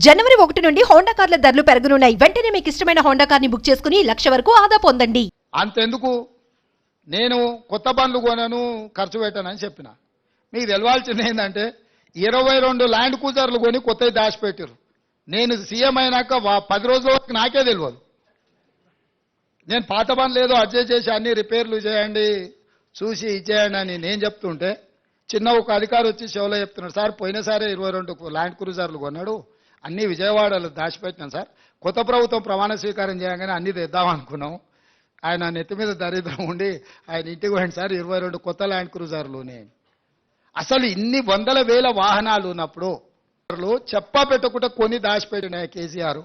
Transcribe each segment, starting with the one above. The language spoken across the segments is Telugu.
జనవరి 1 నుండి హోండా కార్ల ధరలు పెరగనున్నాయి. వెంటనే మీకు ఇష్టమైన హోండా కార్ని బుక్ చేసుకుని 1,00,000 వరకు ఆదా పొందండి. అంతెందుకు నేను కొత్త బండ్లు కొనను, ఖర్చు పెట్టనని చెప్పిన. మీకు తెలవాల్సింది ఏంటంటే 22 ల్యాండ్ క్రూజర్లు కొని కొత్తవి దాచిపెట్టారు. నేను సీఎం అయినాక 10 రోజుల వరకు నాకే తెలియదు. నేను పాత బండ్లు ఏదో అడ్జస్ట్ చేసి అన్ని రిపేర్లు చేయండి, చూసి ఇచ్చేయండి అని నేను చెప్తుంటే చిన్న ఒక అధికారి వచ్చి చెవులో చెప్తున్నాడు, సార్ పోయినసారి 22 ల్యాండ్ క్రూజర్లు కొన్నాడు, అన్ని విజయవాడలో దాచిపెట్టినాం సార్. కొత్త ప్రభుత్వం ప్రమాణ స్వీకారం చేయగానే అన్ని తెద్దాం అనుకున్నాం. ఆయన నెత్తి మీద దరిద్రం ఉండి ఆయన ఇంటికి పోయింది సార్, 22 కొత్త ల్యాండ్ క్రూజర్లునే. అసలు ఇన్ని వందల వేల వాహనాలు ఉన్నప్పుడు చెప్పా పెట్టకుండా కొని దాచిపెట్టిన కేసీఆర్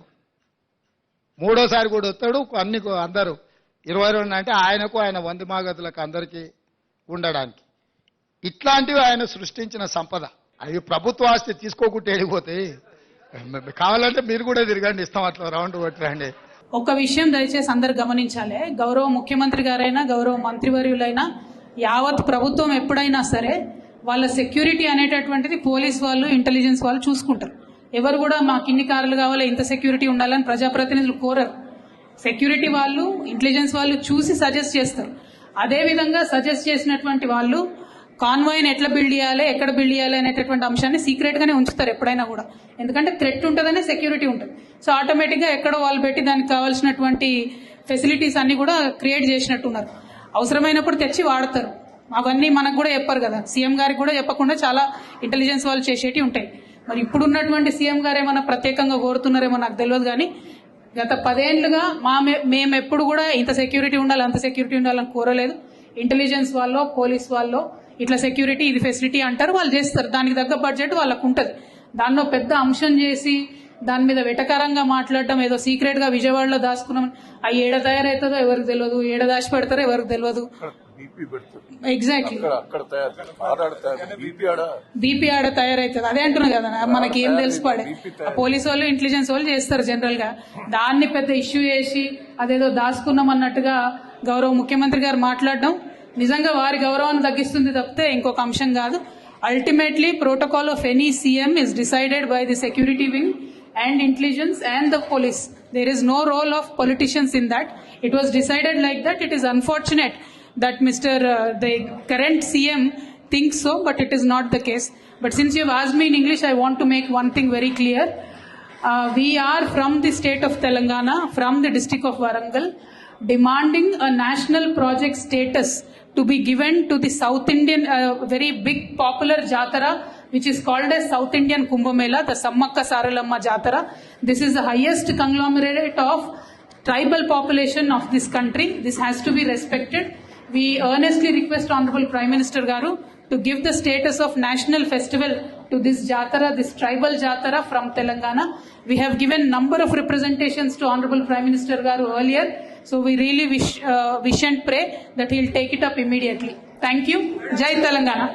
మూడోసారి కూడా వస్తాడు. అన్ని అందరూ 22 అంటే ఆయనకు ఆయన వంది మాగతులకు అందరికీ ఉండడానికి. ఇట్లాంటివి ఆయన సృష్టించిన సంపద. అవి ప్రభుత్వ ఆస్తి తీసుకోకుండా వెళ్ళిపోతాయి. కావాలంటే మీరు కూడా తిరగండి, ఇస్తాం అట్లా రౌండ్ కొట్టరండి. ఒక విషయం దయచేసి అందరు గమనించాలి. గౌరవ ముఖ్యమంత్రి గారైనా గౌరవ మంత్రివర్యులైనా యావత్ ప్రభుత్వం ఎప్పుడైనా సరే వాళ్ళ సెక్యూరిటీ అనేటటువంటిది పోలీస్ వాళ్ళు, ఇంటెలిజెన్స్ వాళ్ళు చూసుకుంటారు. ఎవరు కూడా మాకు ఇన్ని కార్లు కావాలి, ఇంత సెక్యూరిటీ ఉండాలని ప్రజాప్రతినిధులు కోరరు. సెక్యూరిటీ వాళ్ళు, ఇంటెలిజెన్స్ వాళ్ళు చూసి సజెస్ట్ చేస్తారు. అదేవిధంగా సజెస్ట్ చేసినటువంటి వాళ్ళు కాన్వాయ్ని ఎట్లా బిల్డ్ చేయాలి, ఎక్కడ బిల్డ్ చేయాలి అనేటటువంటి అంశాన్ని సీక్రెట్ గానే ఉంచుతారు ఎప్పుడైనా కూడా. ఎందుకంటే థ్రెట్ ఉంటుందనే సెక్యూరిటీ ఉంటుంది. సో ఆటోమేటిక్ గా ఎక్కడో వాళ్ళు పెట్టి దానికి కావాల్సినటువంటి ఫెసిలిటీస్ అన్ని కూడా క్రియేట్ చేసినట్టున్నారు. అవసరమైనప్పుడు తెచ్చి వాడతారు. అవన్నీ మనకు కూడా చెప్పారు కదా, సీఎం గారికి కూడా చెప్పకుండా చాలా ఇంటెలిజెన్స్ వాళ్ళు చేసేటి ఉంటాయి. మరి ఇప్పుడున్నటువంటి సీఎం గారు ఏమన్నా ప్రత్యేకంగా కోరుతున్నారేమో నాకు తెలియదు. కానీ గత 10 ఏళ్లుగా మేము ఎప్పుడు కూడా ఇంత సెక్యూరిటీ ఉండాలి, అంత సెక్యూరిటీ ఉండాలని కోరలేదు. ఇంటెలిజెన్స్ వాళ్ళు, పోలీస్ వాళ్ళు ఇట్లా సెక్యూరిటీ ఇది ఫెసిలిటీ అంటారు, వాళ్ళు చేస్తారు. దానికి తగ్గ బడ్జెట్ వాళ్ళకు ఉంటుంది. దానిలో పెద్ద అంశం చేసి దాని మీద వెటకారంగా మాట్లాడటం, ఏదో సీక్రెట్ గా విజయవాడలో దాచుకున్నాం, అవి ఏడ తయారవుతుందో ఎవరికి తెలియదు, ఏడ దాచి పెడతారో ఎవరికి తెలియదు. ఎగ్జాక్ట్లీ బీపీ ఆడ తయారవుతుంది. అదే అంటున్నా కదా, మనకి ఏం తెలుసు పడే. పోలీసు వాళ్ళు, ఇంటెలిజెన్స్ వాళ్ళు చేస్తారు జనరల్ గా. దాన్ని పెద్ద ఇష్యూ చేసి అదేదో దాచుకున్నాం అన్నట్టుగా గౌరవ ముఖ్యమంత్రి గారు మాట్లాడడం నిజంగా వారి గౌరవాన్ని తగ్గిస్తుంది తప్పితే ఇంకొక అంశం కాదు. Ultimately protocol of any CM is decided by the security wing and intelligence and the police. There is no role of politicians in that. It was decided like that. It is unfortunate that the current CM thinks so, but it is not the case. But since you have asked me in English, I want to make one thing very clear. We are from the state of Telangana, from the district of Warangal, demanding a national project status to be given to the South Indian, very big popular Jatara, which is called as South Indian Kumbh Mela, the Sammakka Saralamma Jatara. This is the highest conglomerate of tribal population of this country. This has to be respected. We earnestly request Honorable Prime Minister Garu to give the status of national festival to this Jatara, this tribal Jatara from Telangana. We have given number of representations to Honorable Prime Minister Garu earlier. So we really wish and pray that he will take it up immediately. Thank you. Jai Telangana.